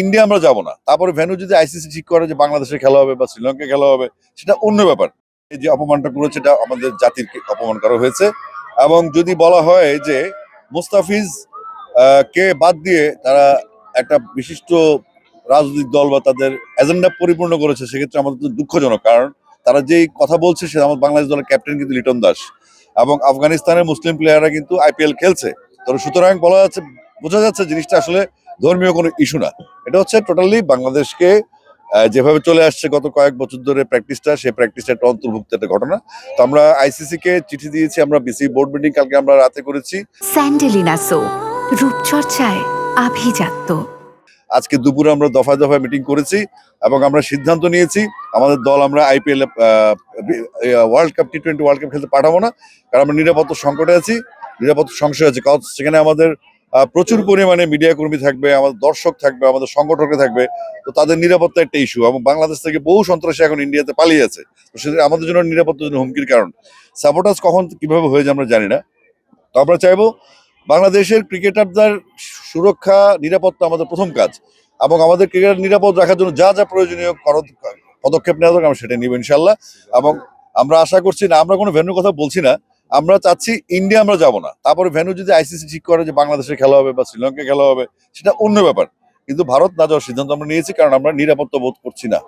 India আমরা যাব না, তারপরে ভেন্যু যদি আইসিসি ঠিক করে যে বাংলাদেশে খেলা হবে বা শ্রীলঙ্কায় খেলা হবে, সেটা অন্য ব্যাপার। এই যে অপমানটা করেছে, এটা আমাদের জাতির অপমান করা হয়েছে। এবং যদি বলা হয় যে মুস্তাফিজ কে বাদ দিয়ে তারা একটা বিশিষ্ট রাজনৈতিক দল বা তাদের এজেন্ডা পরিপূর্ণ করেছে, সেক্ষেত্রে আমাদের তো দুঃখজনক। কারণ তারা যেই কথা বলছে, সে আমাদের বাংলাদেশ দলের ক্যাপ্টেন কিন্তু লিটন দাস, এবং আফগানিস্তানের মুসলিম প্লেয়াররা কিন্তু আইপিএল খেলছে। তো সুতরাং বলা যাচ্ছে, বোঝা যাচ্ছে জিনিসটা আসলে ধর্মীয় কোনো ইস্যু না। এটা হচ্ছে টোটালি বাংলাদেশকে যেভাবে চলে আসছে গত কয়েক বছর ধরে প্র্যাকটিসটা, সেই প্র্যাকটিসটা একটা অন্তর্ভুক্ত একটা ঘটনা। তো আমরা আইসিসি কে চিঠি দিয়েছি, আমরা বিসি বোর্ড মিটিং কালকে আমরা রাতে করেছি। স্যান্ডেলিনা সো, রূপচর্চায় আভিজাত্য। আজকে দুপুরে আমরা দফায় দফায় মিটিং করেছি এবং আমরা সিদ্ধান্ত নিয়েছি আমাদের দল আমরা IPL world cup T20 world cup খেলতে পাঠাবো না। কারণ আমরা নিরাপত্তা সংকটে আছি, নিরাপত্তা সংশয় আছে। কারণ সেখানে আমাদের প্রচুর পরিমাণে মিডিয়া কর্মী থাকবে, আমাদের দর্শক থাকবে, আমাদের সংগঠকরা থাকবে। তো তাদের নিরাপত্তা একটা ইস্যু, এবং বাংলাদেশ থেকে বহু সন্ত্রাসী এখন ইন্ডিয়াতে পালিয়ে আছে। তো সেটা আমাদের জন্য নিরাপত্তার জন্য হুমকির কারণ। সাপোর্টার্স কখন কিভাবে হয়ে যায় আমরা জানি না। তো আমরা চাইবো বাংলাদেশের ক্রিকেটারদের সুরক্ষা, নিরাপত্তা আমাদের প্রথম কাজ, এবং আমাদের ক্রিকেটার নিরাপদ রাখার জন্য যা যা প্রয়োজনীয় পদক্ষেপ নেওয়া দরকার আমরা সেটা নিব ইনশাল্লাহ। এবং আমরা আশা করছি না, আমরা কোনো ভেন্যুর কথা বলছি না, আমরা চাচ্ছি ইন্ডিয়া আমরা যাব না, তারপরে ভেন্যু যদি আইসিসি ঠিক করে যে বাংলাদেশে খেলা হবে বা শ্রীলঙ্কায় খেলা হবে, সেটা অন্য ব্যাপার। কিন্তু ভারত না যাওয়ার সিদ্ধান্ত আমরা নিয়েছি, কারণ আমরা নিরাপত্তা বোধ করছি না।